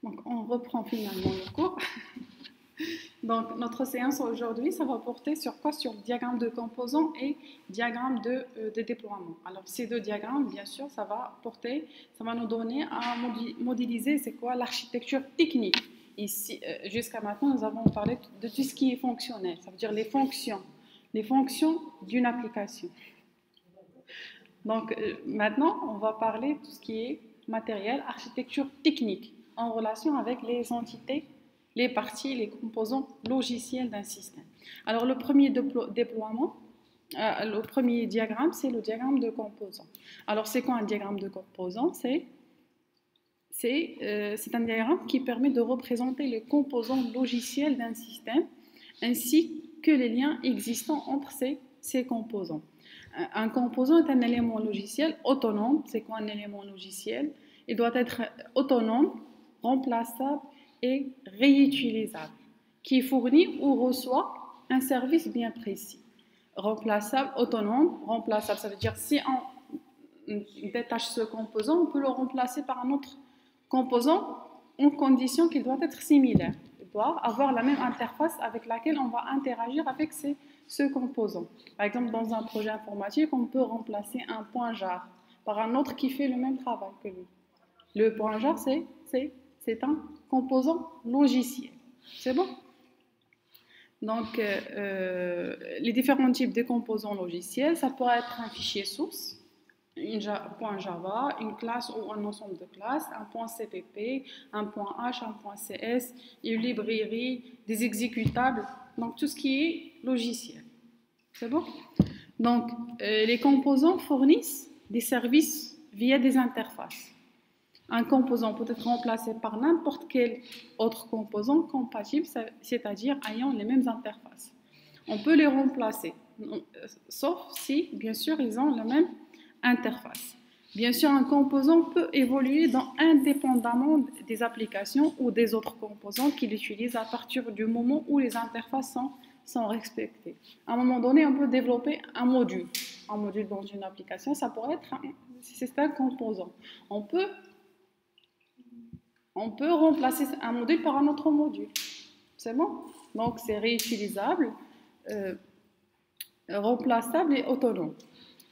Donc, on reprend finalement le cours. Donc, notre séance aujourd'hui, ça va porter sur quoi? Sur le diagramme de composants et diagramme de déploiement. Alors, ces deux diagrammes, bien sûr, ça va nous donner à modéliser c'est quoi l'architecture technique. Ici, jusqu'à maintenant, nous avons parlé de tout ce qui est fonctionnel, ça veut dire les fonctions d'une application. Donc, maintenant, on va parler de tout ce qui est matériel, architecture technique, en relation avec les entités, les parties, les composants logiciels d'un système. Alors, le premier déploiement, le premier diagramme, c'est le diagramme de composants. Alors, c'est quoi un diagramme de composants? C'est un diagramme qui permet de représenter les composants logiciels d'un système, ainsi que les liens existants entre ces composants. Un composant est un élément logiciel autonome. C'est quoi un élément logiciel? Il doit être autonome, remplaçable et réutilisable, qui fournit ou reçoit un service bien précis. Remplaçable, autonome, remplaçable, ça veut dire si on détache ce composant, on peut le remplacer par un autre composant en condition qu'il doit être similaire. Il doit avoir la même interface avec laquelle on va interagir avec ce composant. Par exemple, dans un projet informatique, on peut remplacer un point jar par un autre qui fait le même travail que lui. Le point jar, c'est un composant logiciel. C'est bon? Donc, les différents types de composants logiciels, ça pourrait être un fichier source, un point Java, une classe ou un ensemble de classes, un point CPP, un point H, un point CS, une librairie, des exécutables, donc tout ce qui est logiciel. C'est bon? Donc, les composants fournissent des services via des interfaces. Un composant peut être remplacé par n'importe quel autre composant compatible, c'est-à-dire ayant les mêmes interfaces. On peut les remplacer, sauf si, bien sûr, ils ont la même interface. Bien sûr, un composant peut évoluer indépendamment des applications ou des autres composants qu'il utilise à partir du moment où les interfaces sont respectées. À un moment donné, on peut développer un module. Un module dans une application, ça pourrait être c'est un composant. On peut remplacer un module par un autre module. C'est bon? Donc, c'est réutilisable, remplaçable et autonome.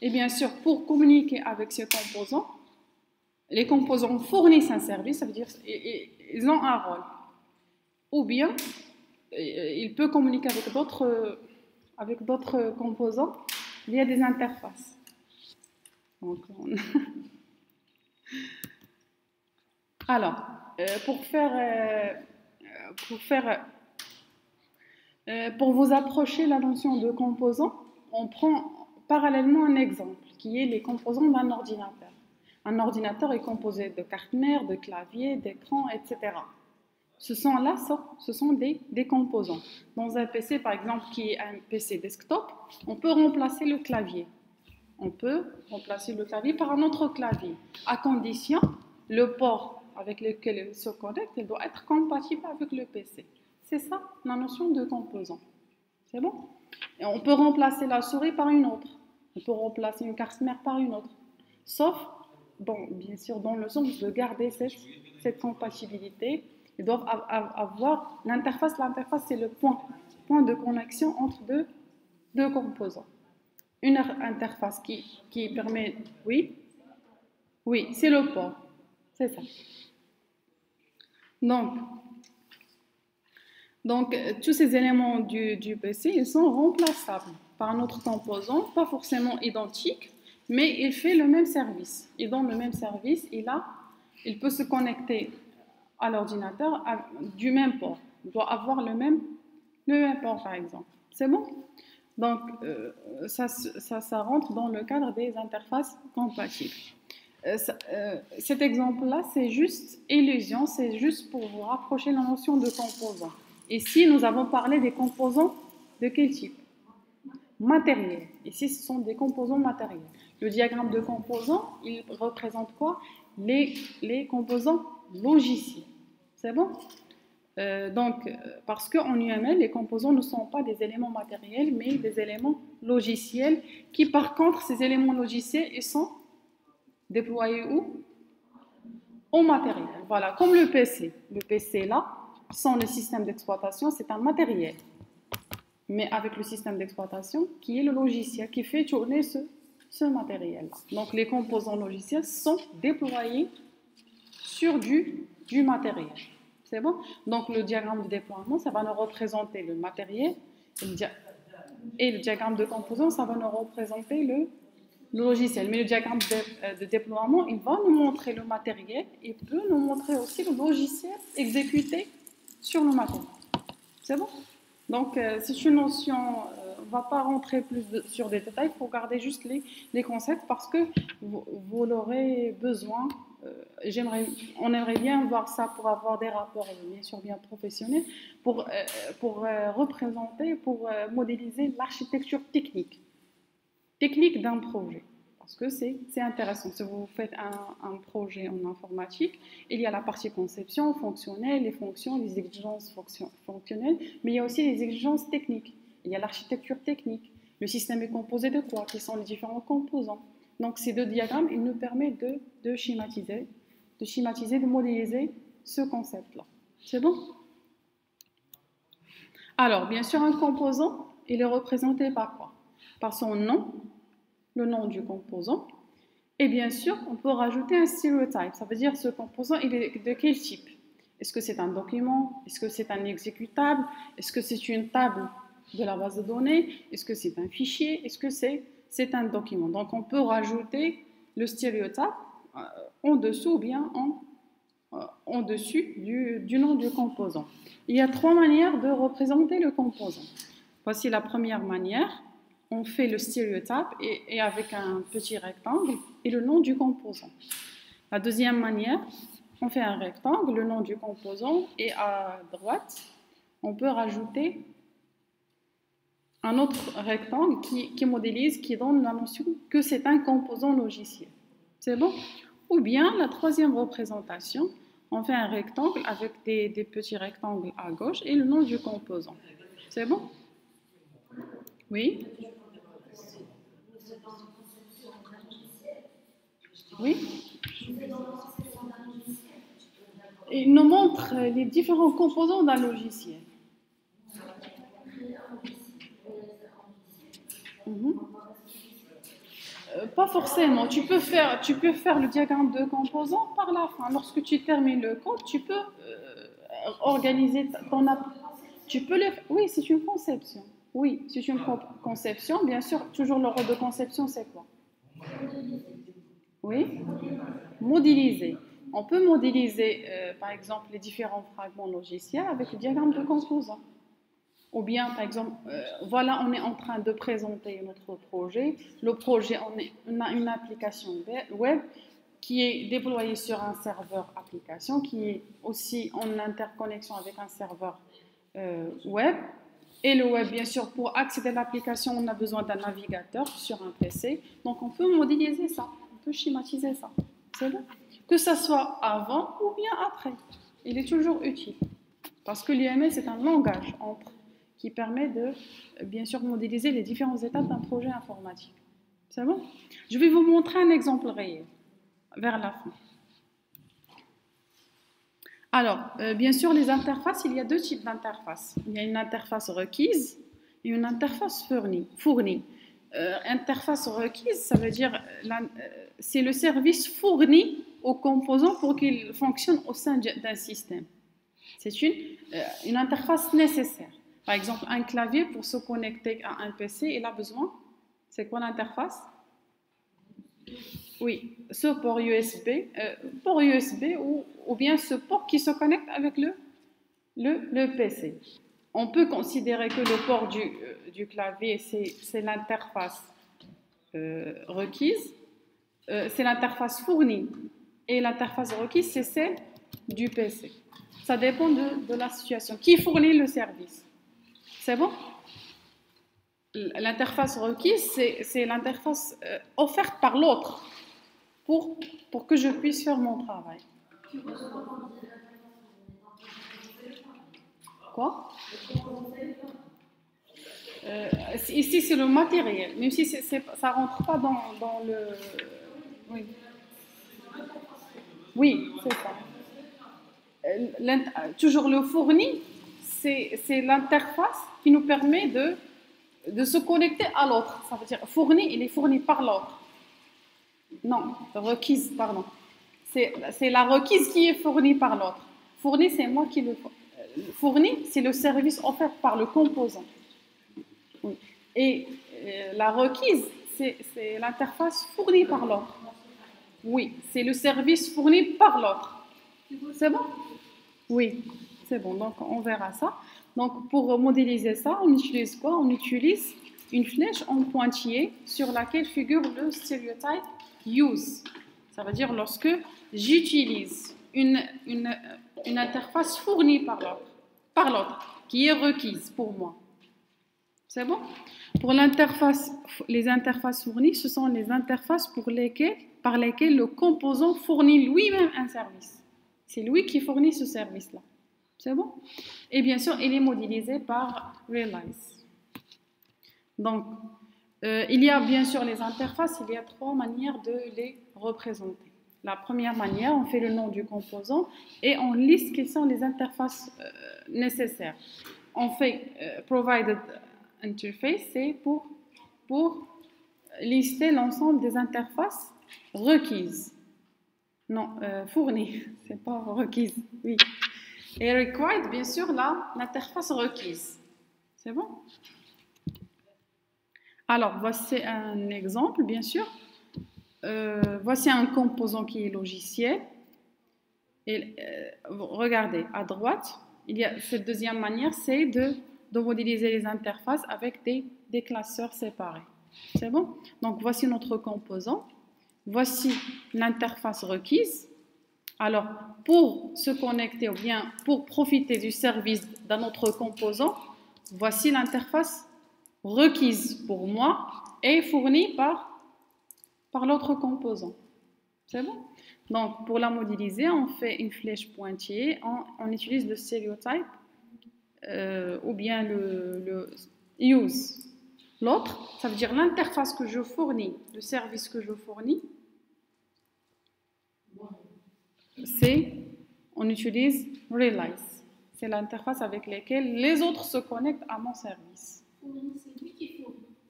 Et bien sûr, pour communiquer avec ces composants, les composants fournissent un service, ça veut dire qu'ils ont un rôle. Ou bien, il peut communiquer avec d'autres composants via des interfaces. Donc, alors, pour vous approcher la notion de composant, on prend parallèlement un exemple qui est les composants d'un ordinateur. Un ordinateur est composé de carte mère, de clavier, d'écran, etc. Ce sont des composants. Dans un PC, par exemple, qui est un PC desktop, on peut remplacer le clavier. On peut remplacer le clavier par un autre clavier, à condition le port avec lequel il se connecte, il doit être compatible avec le PC. C'est ça la notion de composant. C'est bon? Et on peut remplacer la souris par une autre. On peut remplacer une carte mère par une autre. Sauf, bien sûr, dans le sens de garder cette compatibilité. Ils doivent avoir l'interface. L'interface, c'est le point de connexion entre deux composants. Une interface qui permet... Oui, c'est le port. C'est ça. Donc, tous ces éléments du PC, ils sont remplaçables par un autre composant, pas forcément identique, mais il fait le même service. Il donne le même service, il peut se connecter à l'ordinateur du même port. Il doit avoir le même port, par exemple. C'est bon? Donc, ça rentre dans le cadre des interfaces compatibles. Cet exemple-là, c'est juste illusion, c'est juste pour vous rapprocher la notion de composant. Ici, nous avons parlé des composants de quel type? Matériels. Ici, ce sont des composants matériels. Le diagramme de composants, il représente quoi? Les composants logiciels. C'est bon? Parce qu'en UML, les composants ne sont pas des éléments matériels, mais des éléments logiciels qui, par contre, ces éléments logiciels, ils sont déployés où? au matériel. Voilà, comme le PC. Le PC là, sans le système d'exploitation, c'est un matériel. Mais avec le système d'exploitation, qui est le logiciel, qui fait tourner ce matériel-là. Donc les composants logiciels sont déployés sur du matériel. C'est bon? Donc le diagramme de déploiement, ça va nous représenter le matériel, et le diagramme de composants, ça va nous représenter le logiciel. Mais le diagramme de déploiement, il va nous montrer le matériel et peut nous montrer aussi le logiciel exécuté sur le matériel. C'est bon? Donc, c'est une notion, on ne va pas rentrer plus sur des détails, il faut garder juste les concepts parce que vous l'aurez besoin. On aimerait bien voir ça pour avoir des rapports, bien sûr, bien professionnels, pour représenter, pour modéliser l'architecture technique d'un projet. Parce que c'est intéressant. Si vous faites un projet en informatique, il y a la partie conception, fonctionnelle, les fonctions, les exigences fonctionnelles, mais il y a aussi les exigences techniques. Il y a l'architecture technique. Le système est composé de quoi? Quels sont les différents composants? Donc ces deux diagrammes, ils nous permettent de schématiser, de modéliser ce concept-là. C'est bon? Alors, bien sûr, un composant, il est représenté par quoi? Par son nom, le nom du composant, et bien sûr, on peut rajouter un stereotype. Ça veut dire ce composant, il est de quel type? Est-ce que c'est un document? Est-ce que c'est un exécutable? Est-ce que c'est une table de la base de données? Est-ce que c'est un fichier? Est-ce que c'est un document? Donc, on peut rajouter le stéréotype en dessous ou bien en dessus du nom du composant. Il y a trois manières de représenter le composant. Voici la première manière. On fait le stéréotype et avec un petit rectangle et le nom du composant. La deuxième manière, on fait un rectangle, le nom du composant, et à droite, on peut rajouter un autre rectangle qui modélise, qui donne la notion que c'est un composant logiciel. C'est bon? Ou bien, la troisième représentation, on fait un rectangle avec des petits rectangles à gauche et le nom du composant. C'est bon? Oui? Oui? Il nous montre les différents composants d'un logiciel. Pas forcément. Tu peux faire le diagramme de composants par la fin. Lorsque tu termines le code, tu peux organiser ton app. Tu peux le. Oui, c'est une conception. Oui, c'est une conception. Bien sûr, toujours le rôle de conception, c'est quoi? Oui, modéliser. On peut modéliser, par exemple, les différents fragments logiciels avec le diagramme de composants. Ou bien, par exemple, voilà, on est en train de présenter notre projet. Le projet, on a une application web qui est déployée sur un serveur application, qui est aussi en interconnexion avec un serveur web. Et le web, bien sûr, pour accéder à l'application, on a besoin d'un navigateur sur un PC. Donc, on peut modéliser ça, on peut schématiser ça. C'est bon? Que ce soit avant ou bien après. Il est toujours utile. Parce que l'UML, c'est un langage qui permet de, bien sûr, modéliser les différentes étapes d'un projet informatique. C'est bon? Je vais vous montrer un exemple réel vers la fin. Alors, bien sûr, les interfaces, il y a deux types d'interfaces. Il y a une interface requise et une interface fournie. Interface requise, ça veut dire c'est le service fourni aux composants pour qu'ils fonctionnent au sein d'un système. C'est une interface nécessaire. Par exemple, un clavier pour se connecter à un PC, il a besoin. C'est quoi l'interface? Oui, ce port USB ou bien ce port qui se connecte avec le PC. On peut considérer que le port du clavier, c'est l'interface requise, c'est l'interface fournie. Et l'interface requise, c'est celle du PC. Ça dépend de la situation. Qui fournit le service? C'est bon? L'interface requise, c'est l'interface offerte par l'autre pour que je puisse faire mon travail. Quoi? Ici, c'est le matériel, même si ça ne rentre pas dans le... Oui. Oui, c'est ça. Toujours le fourni, c'est l'interface qui nous permet de se connecter à l'autre. Ça veut dire fourni, il est fourni par l'autre. Non, requise, pardon. C'est la requise qui est fournie par l'autre. Fourni, c'est moi qui le fourni, c'est le service offert par le composant. Oui. Et la requise, c'est l'interface fournie par l'autre. Oui, c'est le service fourni par l'autre. C'est bon? Oui, c'est bon. Donc, on verra ça. Donc, pour modéliser ça, on utilise quoi? On utilise une flèche en pointillé sur laquelle figure le stéréotype use. Ça veut dire lorsque j'utilise une interface fournie par l'autre, qui est requise pour moi. C'est bon? Pour l'interface, les interfaces fournies, ce sont les interfaces par lesquelles le composant fournit lui-même un service. C'est lui qui fournit ce service-là. C'est bon? Et bien sûr, il est modélisé par Realize. Donc, il y a bien sûr les interfaces, il y a 3 manières de les représenter. La première manière, on fait le nom du composant et on liste quelles sont les interfaces nécessaires. On fait provided interface, c'est pour lister l'ensemble des interfaces requises. Non, fournies, c'est pas requise, oui. Et required, bien sûr, l'interface requise. C'est bon? Alors, voici un exemple, bien sûr. Voici un composant qui est logiciel. Et, regardez, à droite, il y a cette deuxième manière, c'est de modéliser les interfaces avec des classeurs séparés. C'est bon? Donc, voici notre composant. Voici l'interface requise. Alors, pour se connecter ou bien pour profiter du service d'un autre composant, voici l'interface requise pour moi et fournie par l'autre composant. C'est bon? Donc, pour la modéliser, on fait une flèche pointillée, on utilise le stéréotype ou bien le use. L'autre, ça veut dire l'interface que je fournis, le service que je fournis, on utilise Realize. C'est l'interface avec laquelle les autres se connectent à mon service.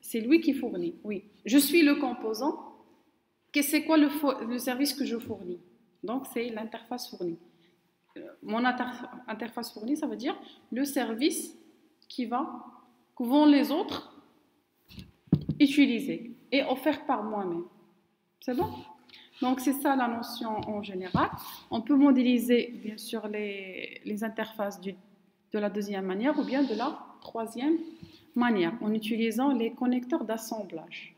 C'est lui qui fournit, oui. Je suis le composant. C'est quoi le service que je fournis? Donc, c'est l'interface fournie. Mon interface fournie, ça veut dire le service que vont les autres utiliser et offert par moi-même. C'est bon? Donc, c'est ça la notion en général. On peut modéliser, bien sûr, les interfaces de la deuxième manière ou bien de la troisième manière, en utilisant les connecteurs d'assemblage.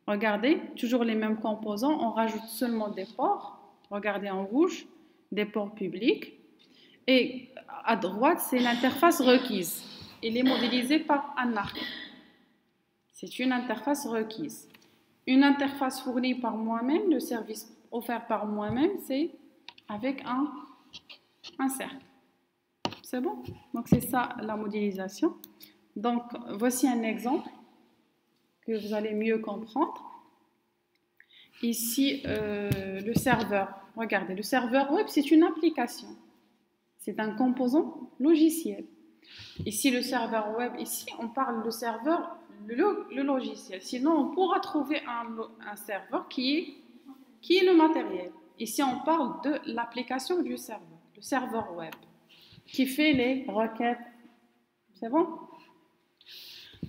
Regardez, toujours les mêmes composants, on rajoute seulement des ports. Regardez en rouge, des ports publics. Et à droite, c'est l'interface requise. Elle est modélisée par un arc. C'est une interface requise. Une interface fournie par moi-même, le service offert par moi-même, c'est avec un cercle. C'est bon? Donc, c'est ça la modélisation. Donc, voici un exemple que vous allez mieux comprendre. Ici, le serveur. Regardez, le serveur web, c'est une application. C'est un composant logiciel. Ici, le serveur web, ici, on parle de serveur, le logiciel. Sinon, on pourra trouver un serveur qui est le matériel. Ici, on parle de l'application du serveur, le serveur web, qui fait les requêtes. C'est bon?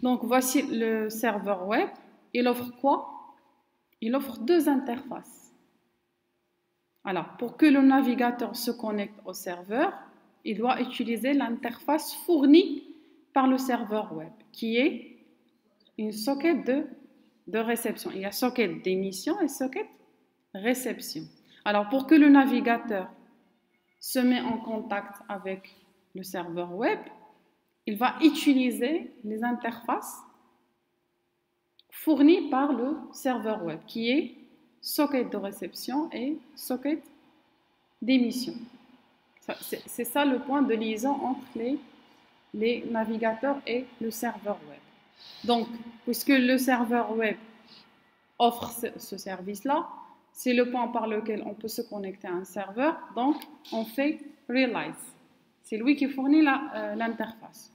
Donc, voici le serveur web. Il offre quoi? Il offre 2 interfaces. Alors, pour que le navigateur se connecte au serveur, il doit utiliser l'interface fournie par le serveur web, qui est une socket de réception. Il y a socket d'émission et socket réception. Alors, pour que le navigateur se mette en contact avec le serveur web, il va utiliser les interfaces fournies par le serveur web, qui est socket de réception et socket d'émission. C'est ça le point de liaison entre les navigateurs et le serveur web. Donc, puisque le serveur web offre ce service-là, c'est le point par lequel on peut se connecter à un serveur. Donc, on fait realize. C'est lui qui fournit l'interface.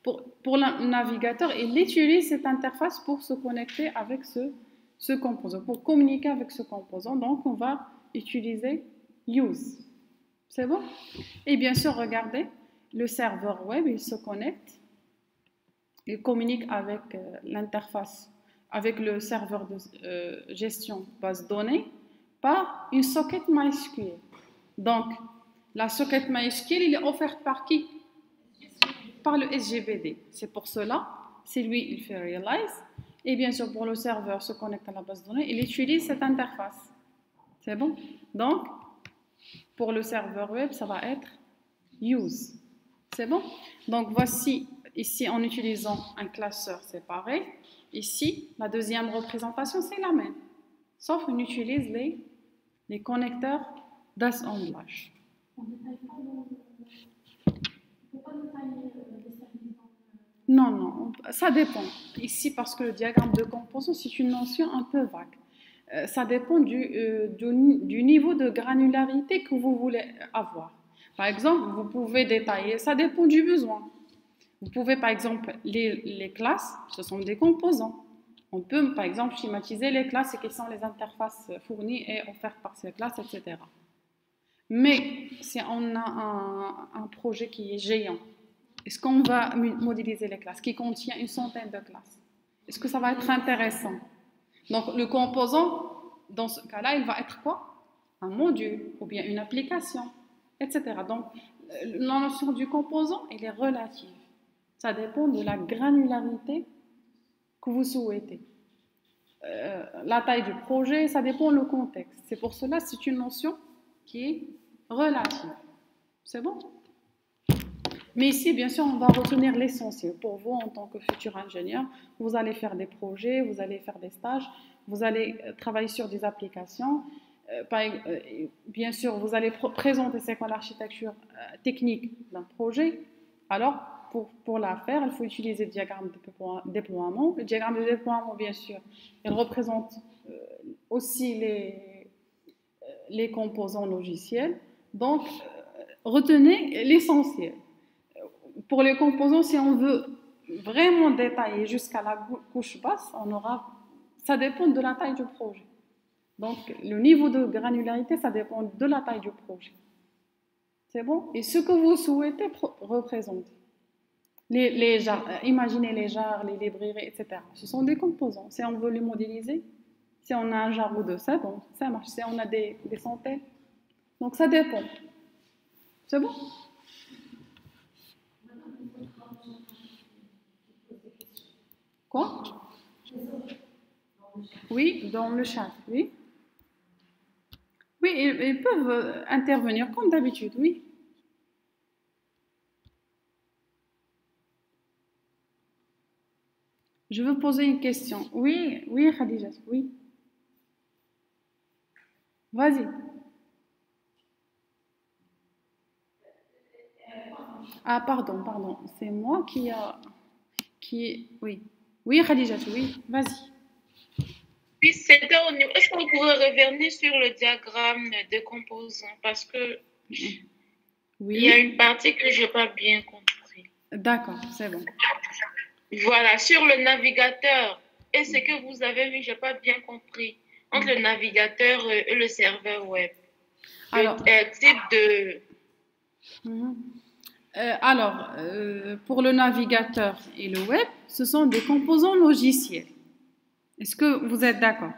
Pour le navigateur, il utilise cette interface pour se connecter avec ce composant, pour communiquer avec ce composant. Donc, on va utiliser use. C'est bon? Et bien sûr, regardez, le serveur web, il se connecte, il communique avec l'interface, avec le serveur de gestion base données par une socket MySQL. Donc, la socket MySQL, il est offerte par qui? Par le SGBD. C'est pour cela, c'est lui, il fait realize. Et bien sûr, pour le serveur se connecte à la base de données, il utilise cette interface. C'est bon? Donc, pour le serveur web, ça va être use. C'est bon? Donc, voici, ici, en utilisant un classeur séparé. Ici, la deuxième représentation, c'est la même. Sauf qu'on utilise les connecteurs d'assemblage. Non, non, ça dépend. Ici, parce que le diagramme de composants, c'est une notion un peu vague. Ça dépend du niveau de granularité que vous voulez avoir. Par exemple, vous pouvez détailler, ça dépend du besoin. Vous pouvez, par exemple, les classes, ce sont des composants. On peut, par exemple, schématiser les classes et quelles sont les interfaces fournies et offertes par ces classes, etc. Mais si on a un projet qui est géant, est-ce qu'on va modéliser les classes qui contient une centaine de classes? Est-ce que ça va être intéressant? Donc, le composant, dans ce cas-là, il va être quoi? Un module ou bien une application, etc. Donc, la notion du composant, elle est relative. Ça dépend de la granularité que vous souhaitez. La taille du projet, ça dépend du contexte. C'est pour cela que c'est une notion qui est relative. C'est bon? Mais ici, bien sûr, on va retenir l'essentiel. Pour vous, en tant que futur ingénieur, vous allez faire des projets, vous allez faire des stages, vous allez travailler sur des applications. Bien sûr, vous allez présenter c'est quoi l'architecture technique d'un projet. Alors, pour la faire, il faut utiliser le diagramme de déploiement. Le diagramme de déploiement, bien sûr, il représente aussi les composants logiciels. Donc, retenez l'essentiel. Pour les composants, si on veut vraiment détailler jusqu'à la couche basse, ça dépend de la taille du projet. Donc, le niveau de granularité, ça dépend de la taille du projet. C'est bon? Et ce que vous souhaitez représenter. Imaginez les jars, les librairies, etc. Ce sont des composants. Si on veut les modéliser, si on a un jar ou deux, c'est bon, ça marche. Si on a des centaines, donc ça dépend. C'est bon? Quoi? Oui, dans le chat, oui. Oui, ils peuvent intervenir comme d'habitude, oui. Je veux poser une question. Oui, oui, Khadija, oui. Vas-y. Ah, pardon. C'est moi oui. Oui, Khadija, oui, vas-y. Oui, c'était au niveau. Est-ce qu'on pourrait revenir sur le diagramme de composants? Parce que oui. Il y a une partie que je n'ai pas bien compris. D'accord, c'est bon. Voilà, sur le navigateur, et ce que vous avez vu, je n'ai pas bien compris, entre le navigateur et le serveur web. Alors, type de... pour le navigateur et le web, ce sont des composants logiciels. Est-ce que vous êtes d'accord?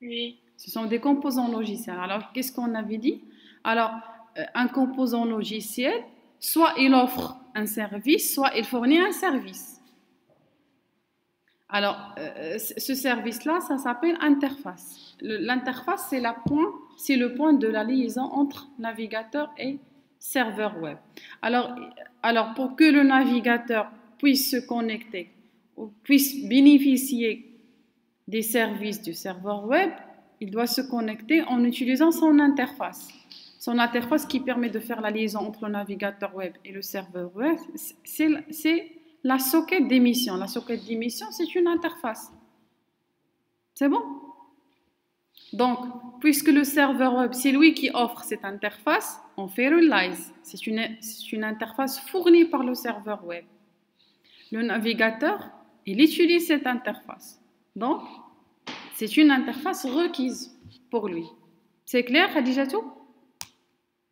Oui. Ce sont des composants logiciels. Alors, qu'est-ce qu'on avait dit? Alors, un composant logiciel, soit il offre un service, soit il fournit un service. Alors, ce service-là, ça s'appelle interface. L'interface, c'est le point de la liaison entre navigateur et serveur web. Alors, pour que le navigateur puisse se connecter ou puisse bénéficier des services du serveur web, il doit se connecter en utilisant son interface. Son interface qui permet de faire la liaison entre le navigateur web et le serveur web, c'est la socket d'émission. La socket d'émission, c'est une interface. C'est bon? Donc, puisque le serveur web, c'est lui qui offre cette interface, on fait realize. C'est une interface fournie par le serveur web. Le navigateur, il utilise cette interface. Donc, c'est une interface requise pour lui. C'est clair, Khadijatou?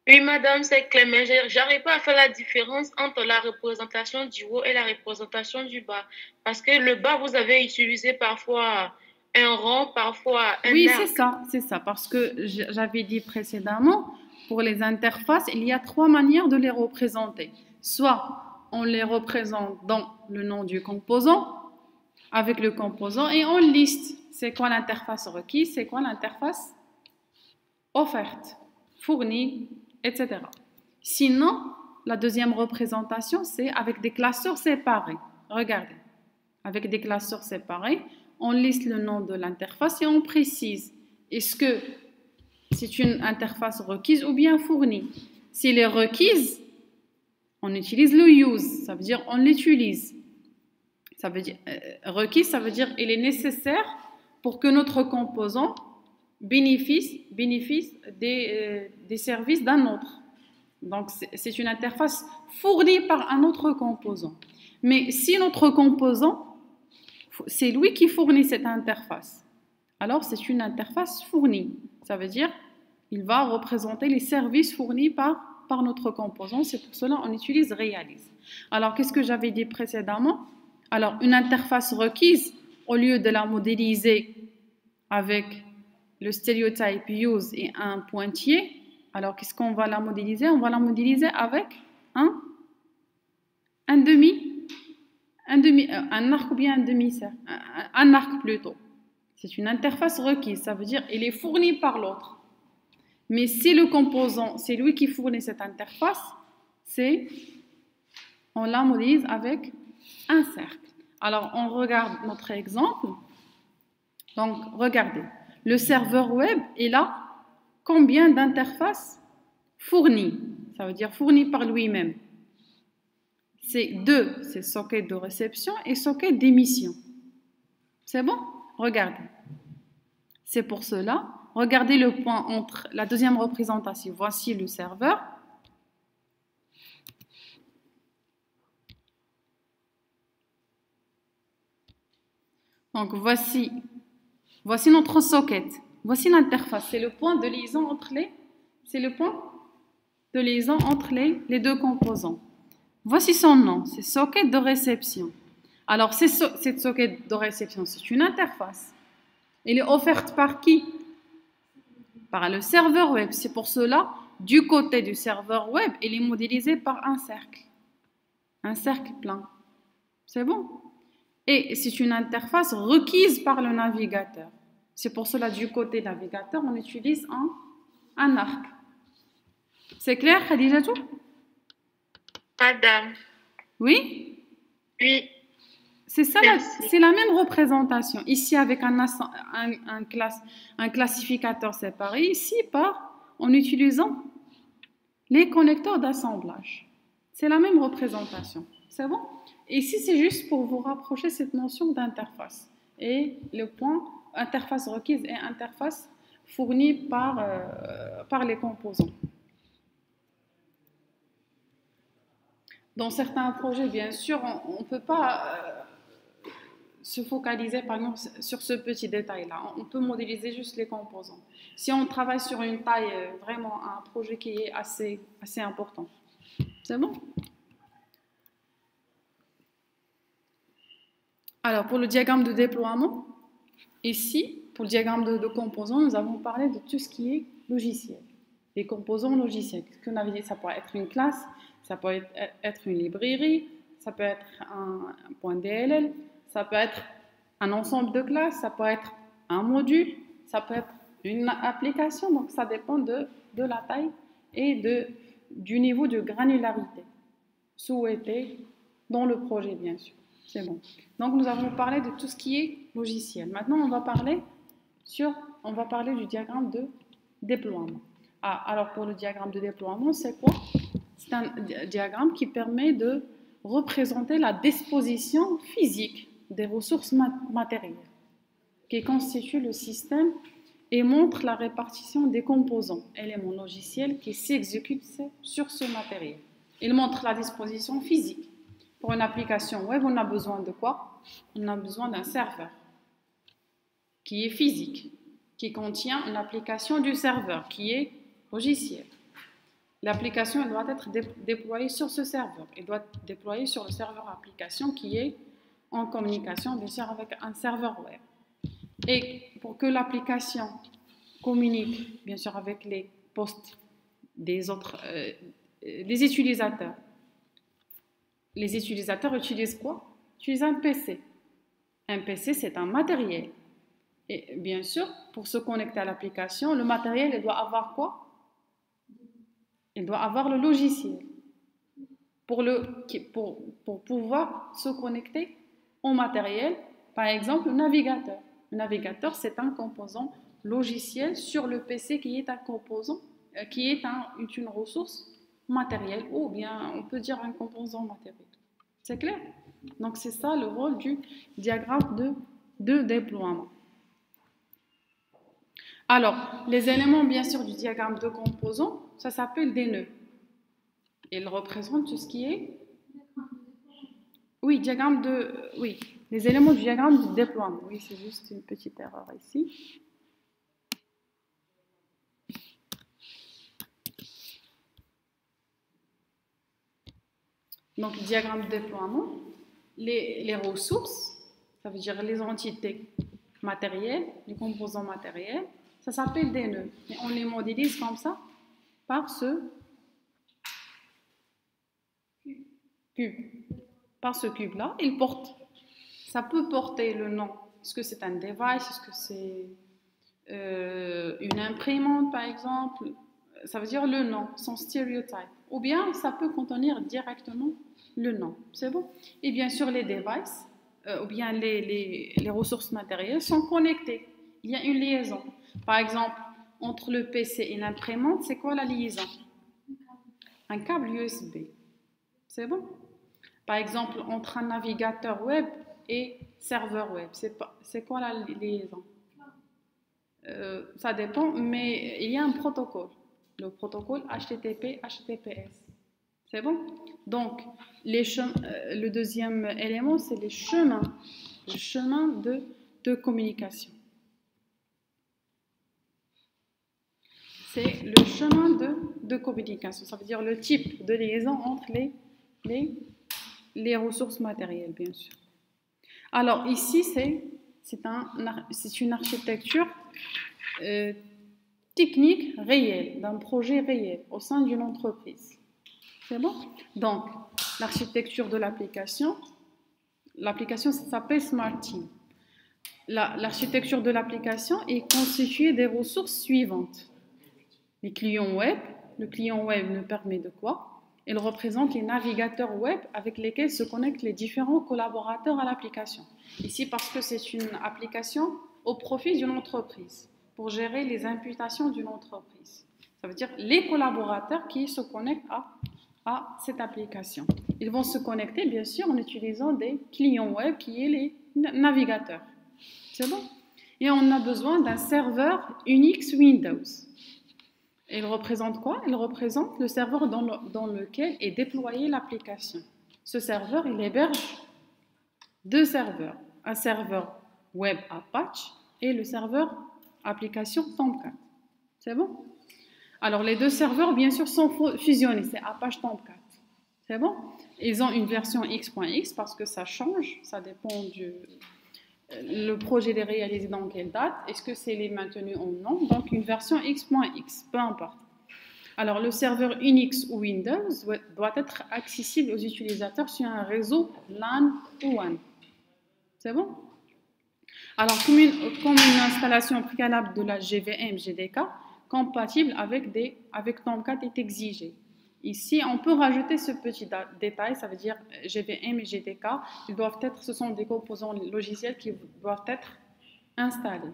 Oui, madame, c'est clair, mais j'arrive pas à faire la différence entre la représentation du haut et la représentation du bas. Parce que le bas, vous avez utilisé parfois un rond, parfois un Oui, arc. c'est ça, parce que j'avais dit précédemment, pour les interfaces, il y a trois manières de les représenter. Soit on les représente dans le nom du composant, avec le composant, et on liste c'est quoi l'interface requise, c'est quoi l'interface offerte, fournie, etc. Sinon, la deuxième représentation, c'est avec des classeurs séparés. Regardez, avec des classeurs séparés, on liste le nom de l'interface et on précise est-ce que c'est une interface requise ou bien fournie. S'il est requise, on utilise le use, ça veut dire on l'utilise. Ça veut dire requise, ça veut dire il est nécessaire pour que notre composant bénéficie des services d'un autre. Donc, c'est une interface fournie par un autre composant. Mais si notre composant, c'est lui qui fournit cette interface, alors c'est une interface fournie. Ça veut dire il va représenter les services fournis par notre composant. C'est pour cela qu'on utilise realize. Alors, qu'est-ce que j'avais dit précédemment? Alors, une interface requise, au lieu de la modéliser avec le stéréotype use et un pointillé, alors qu'est-ce qu'on va la modéliser? On va la modéliser avec un arc ou bien un demi-cercle, un arc plutôt. C'est une interface requise, ça veut dire il est fourni par l'autre. Mais si le composant, c'est lui qui fournit cette interface, on la modélise avec un cercle. Alors, on regarde notre exemple. Donc, regardez. Le serveur web, il a combien d'interfaces fournies? Ça veut dire fournies par lui-même. C'est deux, c'est socket de réception et socket d'émission. C'est bon? Regardez. C'est pour cela, regardez le point entre la deuxième représentation. Voici le serveur. Donc, voici notre socket. Voici l'interface. C'est le point de liaison entre les deux composants. Voici son nom. C'est socket de réception. Alors, cette socket de réception, c'est une interface. Elle est offerte par qui? Par le serveur web. C'est pour cela, du côté du serveur web, elle est modélisée par un cercle. Un cercle plein. C'est bon? Et c'est une interface requise par le navigateur. C'est pour cela, du côté navigateur, on utilise un arc. C'est clair, Khadijatou? Madame. Oui? Oui. C'est ça, c'est la même représentation. Ici, avec un classificateur séparé. Ici, en utilisant les connecteurs d'assemblage. C'est la même représentation. C'est bon? Et ici, c'est juste pour vous rapprocher cette notion d'interface. Et le point interface requise et interface fournie par les composants. Dans certains projets, bien sûr, on ne peut pas se focaliser, par exemple, sur ce petit détail-là. On peut modéliser juste les composants. Si on travaille sur une taille, vraiment un projet qui est assez important. C'est bon? Alors, pour le diagramme de déploiement, ici, pour le diagramme de composants, nous avons parlé de tout ce qui est logiciel. Les composants logiciels. Ce qu'on avait dit, ça pourrait être une classe, ça peut être une librairie, ça peut être un point DLL, ça peut être un ensemble de classes, ça peut être un module, ça peut être une application. Donc, ça dépend de la taille et du niveau de granularité souhaité dans le projet, bien sûr. C'est bon. Donc, nous avons parlé de tout ce qui est logiciel. Maintenant, on va parler du diagramme de déploiement. Alors, pour le diagramme de déploiement, c'est quoi? C'est un diagramme qui permet de représenter la disposition physique des ressources matérielles qui constituent le système et montre la répartition des composants, éléments logiciels qui s'exécutent sur ce matériel. Il montre la disposition physique. Pour une application web, on a besoin de quoi? On a besoin d'un serveur qui est physique, qui contient une application du serveur qui est logiciel. L'application doit être déployée sur ce serveur. Elle doit être déployée sur le serveur application qui est en communication, bien sûr, avec un serveur web. Et pour que l'application communique, bien sûr, avec les postes des autres, des utilisateurs. Les utilisateurs utilisent quoi? Utilisent un PC. Un PC, c'est un matériel. Et bien sûr, pour se connecter à l'application, le matériel, il doit avoir quoi? Il doit avoir le logiciel pour pouvoir se connecter au matériel. Par exemple, le navigateur. Le navigateur, c'est un composant logiciel sur le PC qui est un composant, qui est une ressource matérielle, ou bien on peut dire un composant matériel. C'est clair? Donc c'est ça le rôle du diagramme de déploiement. Alors, les éléments bien sûr du diagramme de composants, ça s'appelle des nœuds. Ils représentent tout ce qui est... Oui, oui, les éléments du diagramme de déploiement. Oui, c'est juste une petite erreur ici. Donc, le diagramme de déploiement, les ressources, ça veut dire les entités matérielles, les composants matériels, ça s'appelle des nœuds. Et on les modélise comme ça, par ce cube. Par ce cube-là, il porte. Ça peut porter le nom. Est-ce que c'est un device? Est-ce que c'est une imprimante, par exemple? Ça veut dire le nom, son stéréotype. Ou bien, ça peut contenir directement le nom. C'est bon? Et bien sûr, les devices, ou bien les ressources matérielles sont connectées. Il y a une liaison. Par exemple, entre le PC et l'imprimante, c'est quoi la liaison? Un câble USB. C'est bon? Par exemple, entre un navigateur web et serveur web, c'est quoi la liaison? Ça dépend, mais il y a un protocole. Le protocole HTTP/HTTPS. C'est bon? Donc, le deuxième élément, c'est les chemins. Le chemin de communication. C'est le chemin de communication. Ça veut dire le type de liaison entre les ressources matérielles, bien sûr. Alors, ici, c'est une architecture technique réelle, d'un projet réel au sein d'une entreprise. C'est bon? Donc, l'architecture de l'application, ça s'appelle Smart Team. L'architecture de l'application est constituée des ressources suivantes. Les clients web. Le client web nous permet de quoi? Il représente les navigateurs web avec lesquels se connectent les différents collaborateurs à l'application. Ici, parce que c'est une application au profit d'une entreprise, pour gérer les imputations d'une entreprise. Ça veut dire les collaborateurs qui se connectent à cette application. Ils vont se connecter, bien sûr, en utilisant des clients web qui est les navigateurs. C'est bon? Et on a besoin d'un serveur Unix Windows. Il représente quoi? Il représente le serveur dans lequel est déployée l'application. Ce serveur, il héberge deux serveurs. Un serveur web Apache et le serveur application Tomcat. C'est bon? Alors, les deux serveurs, bien sûr, sont fusionnés. C'est Apache Tomcat. C'est bon? Ils ont une version X.X parce que ça change. Ça dépend le projet est réalisé dans quelle date. Est-ce que c'est maintenu ou non? Donc, une version X.X, peu importe. Alors, le serveur Unix ou Windows doit être accessible aux utilisateurs sur un réseau LAN ou WAN. C'est bon? Alors, comme une installation préalable de la JVM JDK compatible avec Tomcat est exigée. Ici, on peut rajouter ce petit détail, ça veut dire JVM et JDK, ce sont des composants logiciels qui doivent être installés.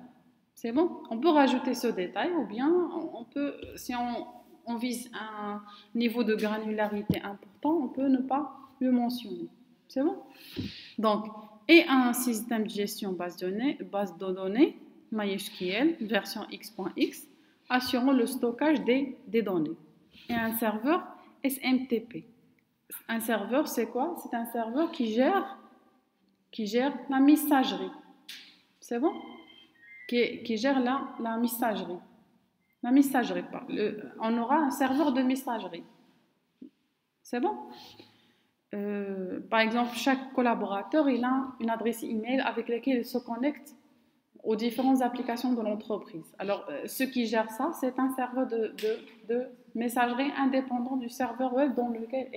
C'est bon? On peut rajouter ce détail ou bien on peut, si on vise un niveau de granularité important, on peut ne pas le mentionner. C'est bon? Donc, et un système de gestion base de données MySQL, version x.x, assurant le stockage des données. Et un serveur SMTP. Un serveur, c'est quoi? C'est un serveur qui gère la messagerie. C'est bon? Qui gère la messagerie. La messagerie, pas. On aura un serveur de messagerie. C'est bon? Par exemple, chaque collaborateur, il a une adresse email avec laquelle il se connecte aux différentes applications de l'entreprise. Alors, ce qui gère ça, c'est un serveur de messagerie indépendant du serveur web dans lequel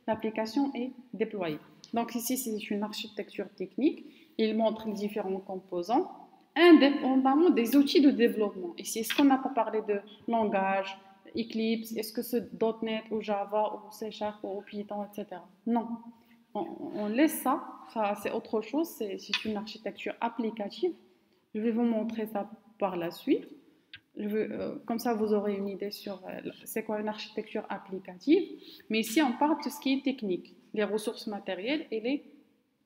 l'application est déployée. Donc ici, c'est une architecture technique. Il montre les différents composants indépendamment des outils de développement. Ici, est-ce qu'on n'a pas parlé de langage, Eclipse, est-ce que c'est .NET ou Java ou C# ou Python, etc. Non. On laisse ça c'est autre chose, c'est une architecture applicative. Je vais vous montrer ça par la suite. Comme ça, vous aurez une idée sur c'est quoi une architecture applicative. Mais ici, on parle de ce qui est technique, les ressources matérielles et les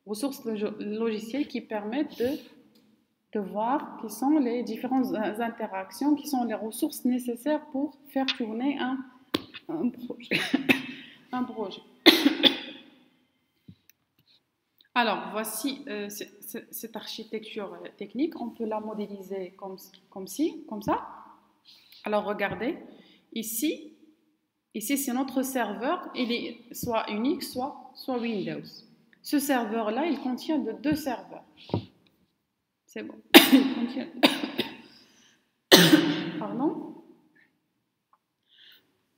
ressources logicielles qui permettent de voir quelles sont les différentes interactions, qui sont les ressources nécessaires pour faire tourner un projet. un projet. Alors, voici cette architecture technique. On peut la modéliser comme ça. Alors, regardez. Ici c'est notre serveur. Il est soit Unix, soit Windows. Ce serveur-là, il contient deux serveurs. C'est bon. Il contient... Pardon.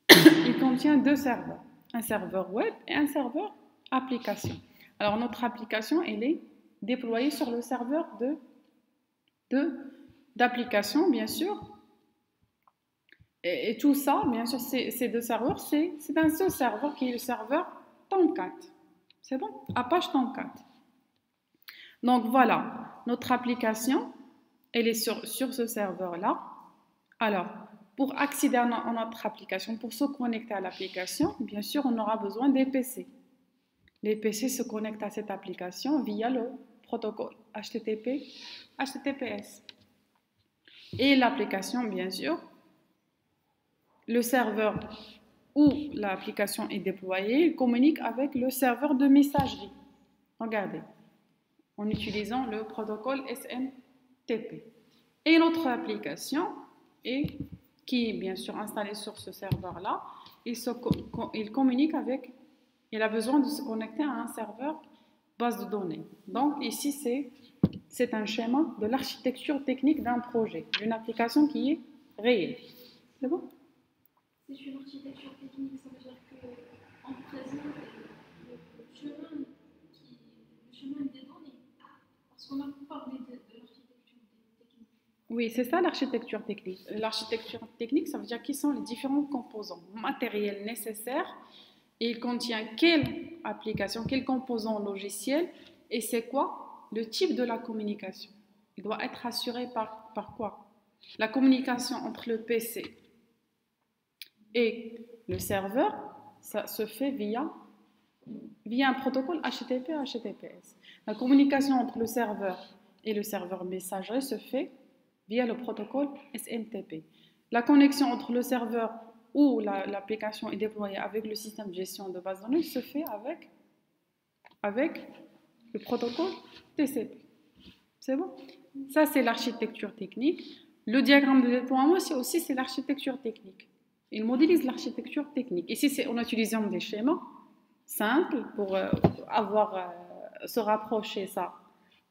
Il contient deux serveurs. Un serveur web et un serveur application. Alors, notre application, elle est déployée sur le serveur d'application, bien sûr. Et tout ça, bien sûr, ces deux serveurs, c'est un seul serveur qui est le serveur Tomcat. C'est bon? Apache Tomcat. Donc, voilà, notre application, elle est sur ce serveur-là. Alors, pour accéder à notre application, pour se connecter à l'application, bien sûr, on aura besoin des PC. Les PC se connectent à cette application via le protocole HTTPS. Et l'application, bien sûr, le serveur où l'application est déployée communique avec le serveur de messagerie. Regardez, en utilisant le protocole SMTP. Et notre application, qui est bien sûr installée sur ce serveur-là, il communique avec... Il a besoin de se connecter à un serveur base de données. Donc ici, c'est un schéma de l'architecture technique d'un projet, d'une application qui est réelle. C'est bon? C'est une architecture technique, ça veut dire qu'on présente le chemin des données. Parce qu'on a parlé de l'architecture technique. Oui, c'est ça l'architecture technique. L'architecture technique, ça veut dire quels sont les différents composants matériels nécessaires. Il contient quelle application, quel composant logiciel et c'est quoi le type de la communication. Il doit être assuré par quoi? La communication entre le PC et le serveur, ça se fait via un protocole HTTP/HTTPS. La communication entre le serveur et le serveur messagerie se fait via le protocole SMTP. La connexion entre le serveur où l'application est déployée avec le système de gestion de base de données se fait avec le protocole TCP. C'est bon? Ça, c'est l'architecture technique. Le diagramme de déploiement, c'est l'architecture technique. Il modélise l'architecture technique. Ici, on utilise des schémas simples pour se rapprocher ça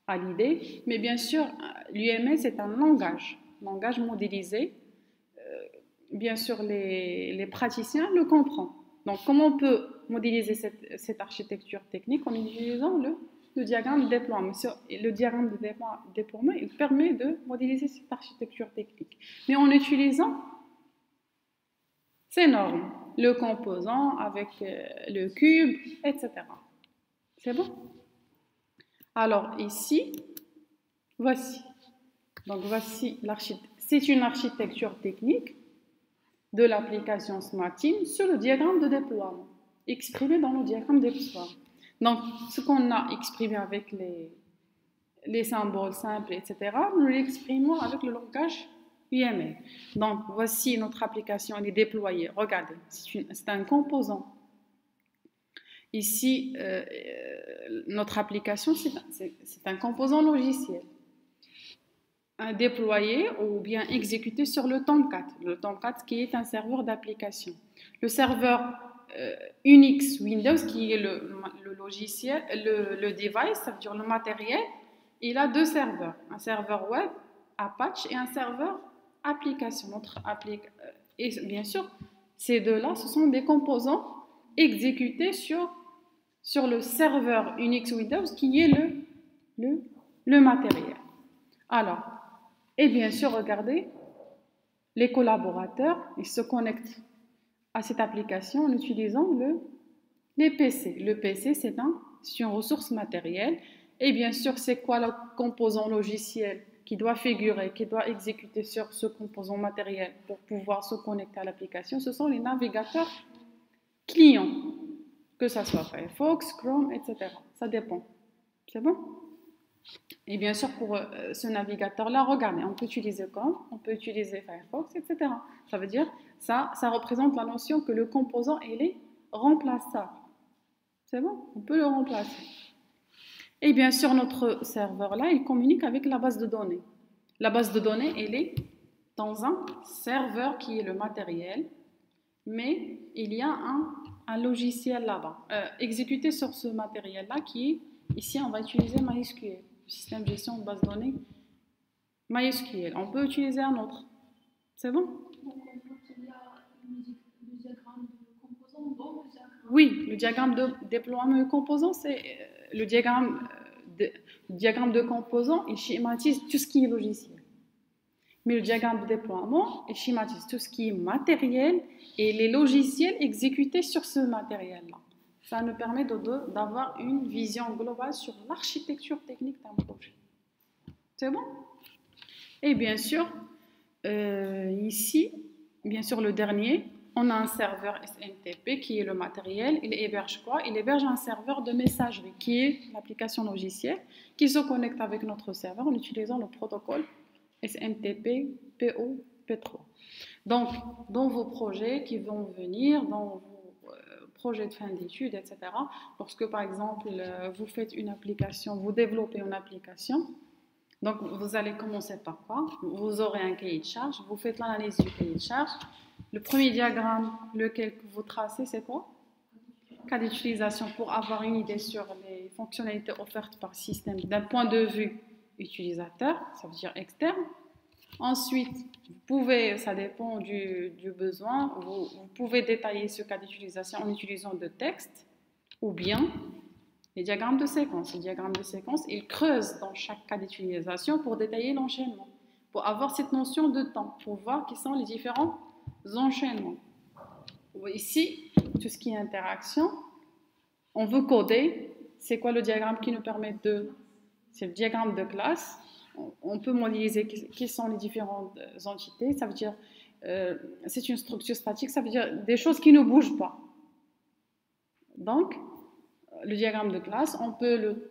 à l'idée. Mais bien sûr, l'UML, c'est un langage modélisé. Bien sûr, les praticiens le comprennent. Donc, comment on peut modéliser cette architecture technique en utilisant le diagramme de déploiement? Le diagramme de déploiement, il permet de modéliser cette architecture technique. Mais en utilisant ces normes, le composant avec le cube, etc. C'est bon? Alors, ici, voici. Donc, voici c'est une architecture technique de l'application SmartTeam sur le diagramme de déploiement, exprimé dans le diagramme de déploiement. Donc, ce qu'on a exprimé avec les symboles simples, etc., nous l'exprimons avec le langage UML. Donc, voici notre application, elle est déployée. Regardez, c'est un composant. Ici, notre application, c'est un composant logiciel. Déployé ou bien exécuté sur le Tomcat. Le Tomcat qui est un serveur d'application. Le serveur Unix Windows qui est le logiciel, le device, ça veut dire le matériel, il a deux serveurs. Un serveur web, Apache, et un serveur application. Et bien sûr, ces deux-là, ce sont des composants exécutés sur le serveur Unix Windows qui est le matériel. Alors, et bien sûr, regardez, les collaborateurs, ils se connectent à cette application en utilisant les PC. Le PC, c'est une ressource matérielle. Et bien sûr, c'est quoi le composant logiciel qui doit figurer, qui doit exécuter sur ce composant matériel pour pouvoir se connecter à l'application? Ce sont les navigateurs clients, que ce soit Firefox, Chrome, etc. Ça dépend. C'est bon? Et bien sûr, pour ce navigateur-là, regardez, on peut utiliser Chrome, on peut utiliser Firefox, etc. Ça veut dire, ça représente la notion que le composant, il est remplaçable. C'est bon? On peut le remplacer. Et bien sûr, notre serveur-là, il communique avec la base de données. La base de données, elle est dans un serveur qui est le matériel, mais il y a un logiciel là-bas, exécuté sur ce matériel-là qui est, ici, on va utiliser MySQL. Système de gestion de base de données MySQL. On peut utiliser un autre. C'est bon? Donc, on voit qu'il y a le diagramme de composants dans le diagramme. Oui, le diagramme de déploiement de composants, c'est le diagramme de composants, il schématise tout ce qui est logiciel. Mais le diagramme de déploiement, il schématise tout ce qui est matériel et les logiciels exécutés sur ce matériel-là. Ça nous permet d'avoir une vision globale sur l'architecture technique d'un projet. C'est bon? Et bien sûr, ici, bien sûr, le dernier, on a un serveur SMTP qui est le matériel. Il héberge quoi? Il héberge un serveur de messagerie qui est l'application logicielle qui se connecte avec notre serveur en utilisant le protocole SMTP PO-P3. Donc, dans vos projets qui vont venir, dans vos projet de fin d'études, etc. Lorsque, par exemple, vous faites une application, vous développez une application, donc vous allez commencer par quoi? Vous aurez un cahier de charge, vous faites l'analyse du cahier de charge. Le premier diagramme, lequel vous tracez, c'est quoi? Cas d'utilisation pour avoir une idée sur les fonctionnalités offertes par système d'un point de vue utilisateur, ça veut dire externe. Ensuite, vous pouvez, ça dépend du besoin, vous pouvez détailler ce cas d'utilisation en utilisant de textes ou bien les diagrammes de séquence. Les diagrammes de séquence, ils creusent dans chaque cas d'utilisation pour détailler l'enchaînement, pour avoir cette notion de temps, pour voir quels sont les différents enchaînements. Ici, tout ce qui est interaction, on veut coder. C'est quoi le diagramme qui nous permet de... C'est le diagramme de classe. On peut modéliser quelles sont les différentes entités. Ça veut dire, c'est une structure statique, ça veut dire des choses qui ne bougent pas. Donc, le diagramme de classe, on peut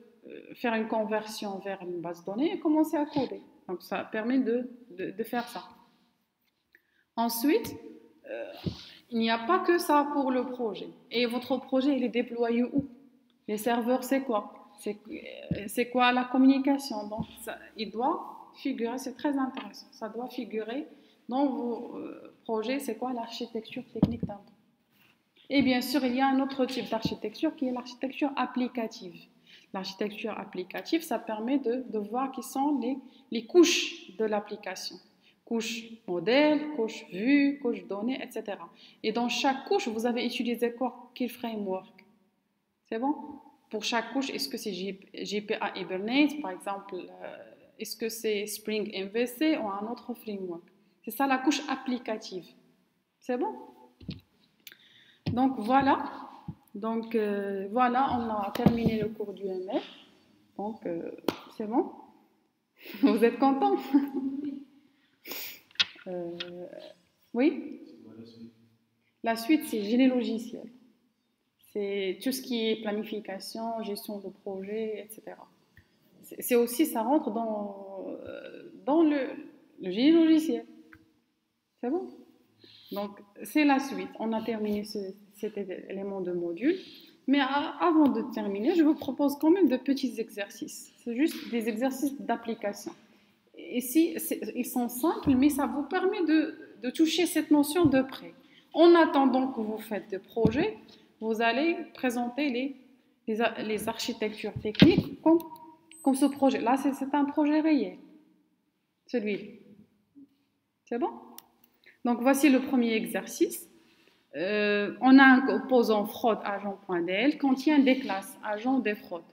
faire une conversion vers une base de données et commencer à coder. Donc, ça permet de faire ça. Ensuite, il n'y a pas que ça pour le projet. Et votre projet, il est déployé où? Les serveurs, c'est quoi? C'est quoi la communication? Donc, il doit figurer, c'est très intéressant, ça doit figurer dans vos projets, c'est quoi l'architecture technique d'un projet. Et bien sûr, il y a un autre type d'architecture qui est l'architecture applicative. L'architecture applicative, ça permet de voir quelles sont les couches de l'application. Couche modèle, couche vue, couche données, etc. Et dans chaque couche, vous avez utilisé quoi? Quel framework? C'est bon? Pour chaque couche, est-ce que c'est JPA Hibernate, par exemple, est-ce que c'est Spring MVC ou un autre framework? C'est ça la couche applicative. C'est bon? Donc voilà. Donc voilà, on a terminé le cours du ML. Donc c'est bon? Vous êtes contents? Oui? La suite, c'est génie logiciel. C'est tout ce qui est planification, gestion de projet, etc. c'est aussi, ça rentre dans le génie logiciel. C'est bon? Donc, c'est la suite. On a terminé cet élément de module. Mais avant de terminer, je vous propose quand même de petits exercices. C'est juste des exercices d'application. Ici, ils sont simples, mais ça vous permet de toucher cette notion de près. En attendant que vous faites des projets, vous allez présenter les architectures techniques comme ce projet. Là, c'est un projet réel, celui-là. C'est bon? Donc, voici le premier exercice. On a un composant fraude agent.dl contient des classes agent des fraudes,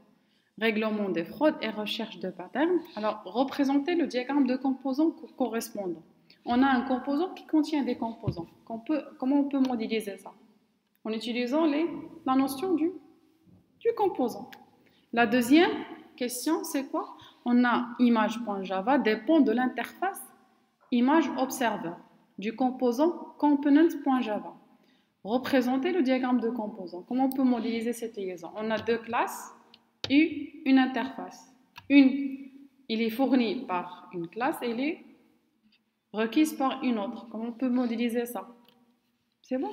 règlement des fraudes et recherche de patterns. Alors, représentez le diagramme de composants correspondants. On a un composant qui contient des composants. Comment on peut modéliser ça? En utilisant la notion du composant. La deuxième question, c'est quoi? On a image.java dépend de l'interface image observer du composant component.java. Représenter le diagramme de composants. Comment on peut modéliser cette liaison? On a deux classes et une interface. Il est fourni par une classe et il est requise par une autre. Comment on peut modéliser ça? C'est bon?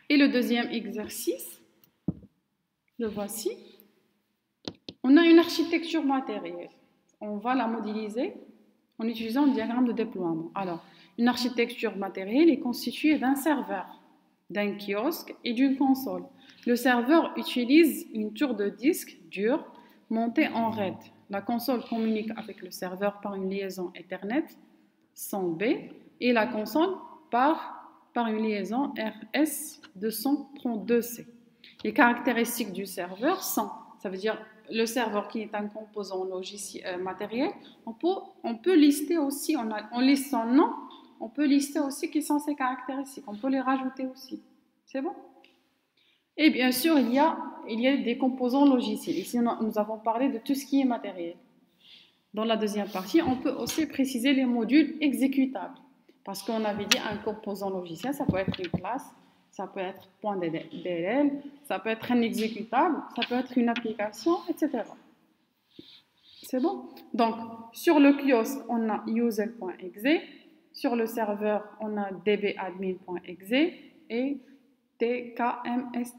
Et le deuxième exercice, le voici. On a une architecture matérielle. On va la modéliser en utilisant le diagramme de déploiement. Alors, une architecture matérielle est constituée d'un serveur, d'un kiosque et d'une console. Le serveur utilise une tour de disque dur montée en RAID. La console communique avec le serveur par une liaison Ethernet 100B et la console par une liaison RS232C. Les caractéristiques du serveur sont, ça veut dire le serveur qui est un composant logiciel matériel, on peut lister aussi, on liste son nom, on peut lister aussi quelles sont ses caractéristiques, on peut les rajouter aussi. C'est bon? Et bien sûr, il y a des composants logiciels. Ici, nous avons parlé de tout ce qui est matériel. Dans la deuxième partie, on peut aussi préciser les modules exécutables. Parce qu'on avait dit un composant logiciel, ça peut être une classe, ça peut être .dll, ça peut être un exécutable, ça peut être une application, etc. C'est bon? Donc, sur le kiosque, on a user.exe. Sur le serveur, on a dbadmin.exe et tkmstr.exe.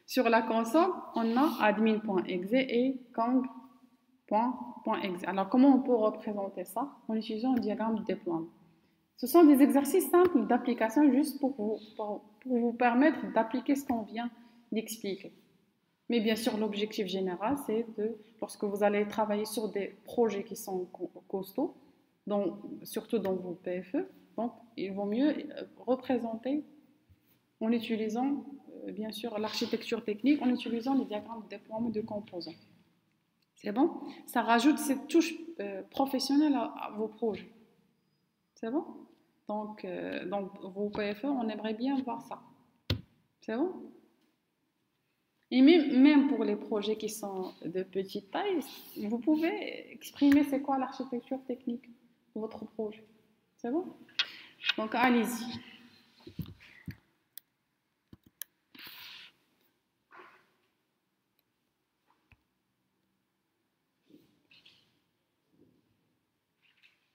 Sur la console, on a admin.exe et kang.exe. Alors, comment on peut représenter ça? En utilisant un diagramme de déploiement. Ce sont des exercices simples d'application juste pour vous permettre d'appliquer ce qu'on vient d'expliquer. Mais bien sûr, l'objectif général, c'est lorsque vous allez travailler sur des projets qui sont costauds, surtout dans vos PFE, donc il vaut mieux représenter en utilisant, bien sûr, l'architecture technique, en utilisant les diagrammes de déploiement de composants. C'est bon? Ça rajoute cette touche professionnelle à vos projets. C'est bon? Donc, vos PFE, on aimerait bien voir ça. C'est bon? Et même pour les projets qui sont de petite taille, vous pouvez exprimer c'est quoi l'architecture technique de votre projet. C'est bon? Donc, allez-y.